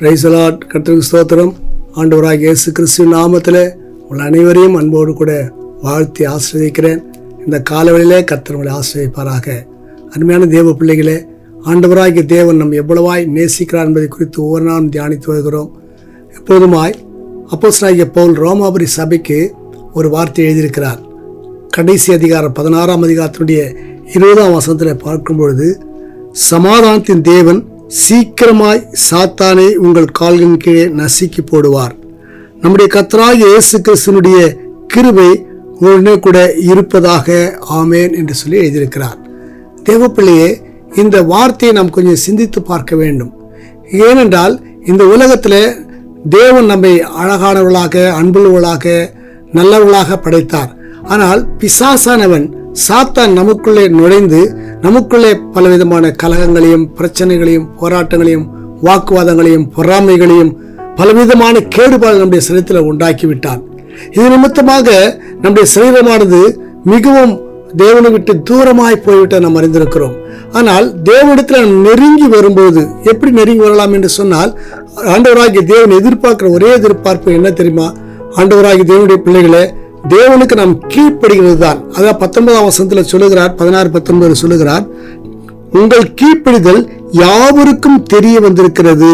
Praise the Lord. கர்த்தருக்கு ஸ்தோத்திரம். ஆண்டவராகிய இயேசு கிறிஸ்துவின் நாமத்தில் உங்கள் அனைவரையும் அன்போடு கூட வாழ்த்தி ஆசீர்வதிக்கிறேன். இந்த காலவெளியிலே கர்த்தர் உங்களை ஆசீர்வதிப்பாராக. அருமையான தேவ பிள்ளைகளே, ஆண்டவராகிய தேவன் நம் எவ்வளவாய் நேசிக்கிறார் என்பதை குறித்து ஒவ்வொரு நாளும் தியானித்து வருகிறோம். எப்போதுமாய் அப்போஸ்தலனாகிய பவுல் ரோமாபுரி சபைக்கு ஒரு வார்த்தை எழுதியிருக்கிறார். கடைசி அதிகாரம் 16ஆம் அதிகாரத்தினுடைய 20ஆம் வசனத்தில் பார்க்கும் பொழுது, சமாதானத்தின் தேவன் சீக்கிரமாய் சாத்தானை உங்கள் கால்களின் கீழே நசுக்கி போடுவார். நம்முடைய கர்த்தராகிய இயேசு கிறிஸ்துவினுடைய கிருபை உடனே கூட இருப்பதாக, ஆமேன் என்று சொல்லி எழுதியிருக்கிறார். தேவப்பிள்ளையே, இந்த வார்த்தையை நாம் கொஞ்சம் சிந்தித்து பார்க்க வேண்டும். ஏனென்றால் இந்த உலகத்தில் தேவன் நம்மை அழகானவர்களாக, அன்புள்ளவர்களாக, நல்லவர்களாக படைத்தார். ஆனால் பிசாசானவன் சாத்தான் நமக்குள்ளே நுழைந்து நமக்குள்ளே பலவிதமான கலகங்களையும், பிரச்சனைகளையும், போராட்டங்களையும், வாக்குவாதங்களையும், பொறாமைகளையும், பலவிதமான கேடுபாடு நம்முடைய சரீரத்தில் உண்டாக்கிவிட்டான். இது நிமித்தமாக நம்முடைய சரீரமானது மிகவும் தேவனை விட்டு தூரமாய் போய்விட்ட நாம் அறிந்திருக்கிறோம். ஆனால் தேவனிடத்தில் நெருங்கி வரும்போது எப்படி நெருங்கி வரலாம் என்று சொன்னால், ஆண்டவராகிய தேவன் எதிர்பார்க்கிற ஒரே எதிர்பார்ப்பு என்ன தெரியுமா? ஆண்டவராகிய தேவனுடைய பிள்ளைகளே, தேவனுக்கு நாம் கீழ்ப்படுகிறது தான். அதான் 19ஆம் வசனத்தில் சொல்லுகிறார், 16-19 சொல்லுகிறார், உங்கள் கீழ்ப்படிதல் யாவருக்கும் தெரிய வந்திருக்கிறது,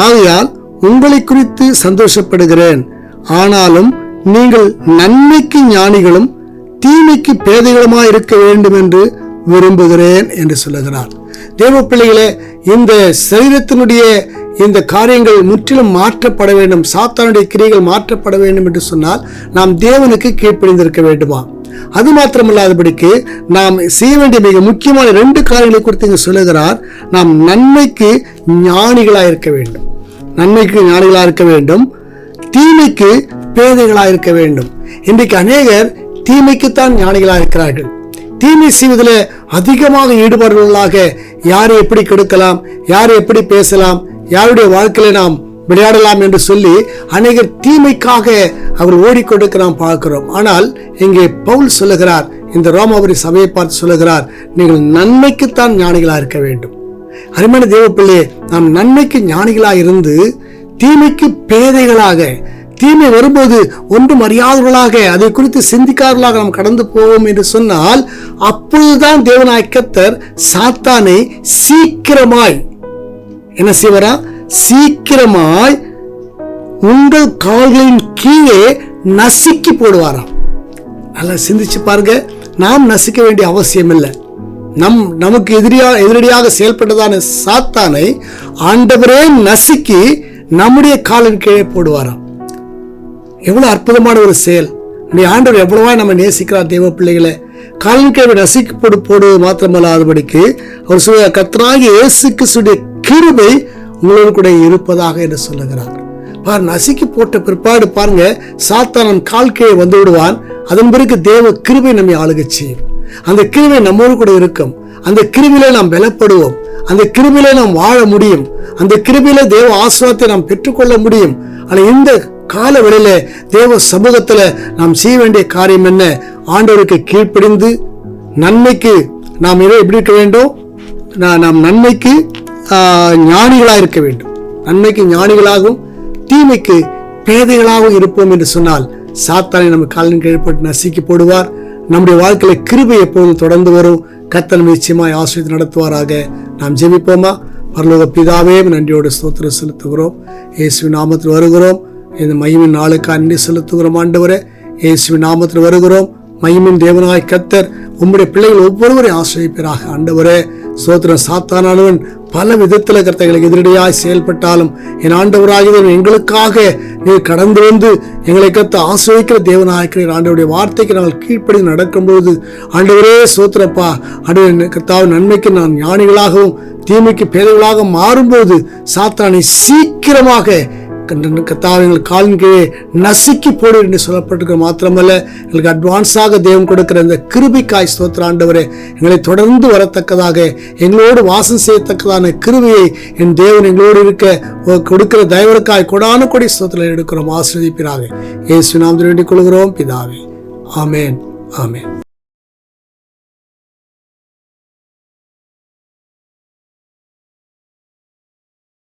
ஆகையால் உங்களை குறித்து சந்தோஷப்படுகிறேன். ஆனாலும் நீங்கள் நன்மைக்கு ஞானிகளும் தீமைக்கு பேதைகளுமாய் இருக்க வேண்டும் என்று விரும்புகிறேன் என்று சொல்லுகிறார். தேவ பிள்ளைகளே, இந்த சரீரத்தினுடைய இந்த காரியங்கள் முற்றிலும் மாற்றப்பட வேண்டும், சாத்தானுடைய கிரியைகள் மாற்றப்பட வேண்டும் என்று சொன்னால் நாம் தேவனுக்கு கீழ்ப்படிந்திருக்க வேண்டுமா? அது மாத்திரமல்லாதபடிக்கு நாம் செய்ய வேண்டிய மிக முக்கியமான 2 காரியங்களை குறித்து இங்கு சொல்லுகிறார். நாம் நன்மைக்கு ஞானிகளாக இருக்க வேண்டும், நன்மைக்கு ஞானிகளாக இருக்க வேண்டும், தீமைக்கு பேதைகளாக இருக்க வேண்டும். இன்றைக்கு அநேகர் தீமைக்குத்தான் ஞானிகளாக இருக்கிறார்கள். தீமை செய்வதில் அதிகமாக ஈடுபாடுகளாக, யாரை எப்படி கெடுக்கலாம், யாரை எப்படி பேசலாம், யாருடைய வாழ்க்கையில நாம் விளையாடலாம் என்று சொல்லி அநேகர் தீமைக்காக அவர் ஓடிக்கொடுக்க நாம் பார்க்கிறோம். ஆனால் இங்கே பவுல் சொல்லுகிறார், இந்த ரோமாபுரி சபையை பார்த்து சொல்லுகிறார், நீங்கள் நன்மைக்குத்தான் ஞானிகளாக இருக்க வேண்டும். அருமையான தேவ பிள்ளையே, நாம் நன்மைக்கு ஞானிகளாக இருந்து தீமைக்கு பேதைகளாக, தீமை வரும்போது ஒன்றும் அறியாதவர்களாக, அதை குறித்து சிந்திக்காதவர்களாக நாம் கடந்து போவோம் என்று சொன்னால், அப்பொழுதுதான் தேவனாகிய கர்த்தர் சாத்தானை சீக்கிரமாய் என்ன செய்வாரா? சீக்கிரமாய் உங்கள் கால்களின் கீழே நசுக்கி போடுவாராம். நல்லா சிந்திச்சு பாருங்க. நாம் நசுக்க வேண்டிய அவசியம் இல்லை. நமக்கு எதிரடியாக செயல்பட்டதான சாத்தானை ஆண்டவரே நசுக்கி நம்முடைய காலின் கீழே போடுவாராம். எவ்வளவு அற்புதமான ஒரு செயல்! ஆண்டவர் எவ்வளவா நம்ம நேசிக்கிறார். தேவ பிள்ளைகளை, காலின் கீழே நசுக்கி போடுவது மாத்திரமல்லாதபடிக்கு அவர் சொல்ல, கர்த்தராகிய இயேசு கிறிஸ்துவின் கிருபை உங்களோடு கூட இருப்பதாக என்று சொல்லுகிறார். நசுக்கி போட்ட பிற்பாடு பாருங்க, சாத்தான் கால் கீழே வந்து விடுவான். அதன் பிறகு தேவ கிருபை நம்மை ஆளுகை செய்யும். அந்த கிருபை நம்மோடு கூட இருக்கும். அந்த கிருபையிலே நாம் பலப்படுவோம். அந்த கிருபையிலே நாம் வாழ முடியும். அந்த கிருபையிலே தேவ ஆசீர்வாதத்தை நாம் பெற்றுக்கொள்ள முடியும். ஆனால் இந்த கால வேளையில தேவ சமூகத்துல நாம் செய்ய வேண்டிய காரியம் என்ன? ஆண்டவருக்கு கீழ்ப்படிந்து நன்மைக்கு நாம் எப்படி இருக்க வேண்டும்? நாம் நன்மைக்கு ஞானிகளாக இருக்க வேண்டும். நன்மைக்கு ஞானிகளாகவும் தீமைக்கு பேதைகளாகவும் இருப்போம் என்று சொன்னால் சாத்தானை நம்ம காலின் கீழ் போட்டு நசுக்கி போடுவார். நம்முடைய வாழ்க்கையில கிருபை எப்போதும் தொடர்ந்து வரும். கர்த்தர் நிச்சயமாய் ஆசீர்வதித்து நடத்துவாராக. நாம் ஜெபிப்போமா? பரலோக பிதாவே, நன்றியோடு ஸ்தோத்திரம் செலுத்துகிறோம். இயேசுவின் நாமத்தில் வருகிறோம். இந்த மகிமின் நாளுக்கு நன்றி செலுத்துகிறோம். ஆண்டவரே, இயேசுவின் நாமத்தில் வருகிறோம். மகிமின் தேவனாய் கர்த்தர் உம்முடைய பிள்ளைகள் ஒவ்வொருவரையும் ஆசீர்வதிப்பீராக. ஆண்டவரே, ஸ்தோத்திரம். சாத்தானானவன் பல விதத்தில் கர்த்தர்களுக்கு எதிரடியாய் செயல்பட்டாலும் என் ஆண்டவராகிய எங்களுக்காக நீர் கடந்து வந்து எங்களை கர்த்த ஆசீர்வதிக்கிற தேவனாயிருக்கிறீர். ஆண்டவருடைய வார்த்தைக்கு நாங்கள் கீழ்ப்படி நடக்கும்போது ஆண்டவரே ஸ்தோத்திரப்பா, ஆண்டவரே கர்த்தாவின் நன்மைக்கு நான் ஞானிகளாகவும் தீமைக்கு பேதைகளாக மாறும்போது சாத்தானை சீக்கிரமாக கர்த்தாவே எங்கள் காலின் கீழே நசுக்கி போடு என்று சொல்லப்பட்டிருக்க மாத்திரமல்ல, எங்களுக்கு அட்வான்ஸாக தேவன் கொடுக்கிற இந்த கிருபைக்காய் ஸ்தோத்திர ஆண்டவரே, எங்களை தொடர்ந்து வரத்தக்கதாக, எங்களோடு வாசம் செய்யத்தக்கதான கிருபையை என் தேவன் எங்களோடு இருக்க கொடுக்கிற தயவருக்காய் கொடான கொடி ஸ்தோத்திரம் எடுக்கிறோம். ஆசீர்வதிப்பீராக. இயேசுவின் நாமத்தில் வேண்டிக் கொள்கிறோம் பிதாவே. ஆமேன், ஆமேன்.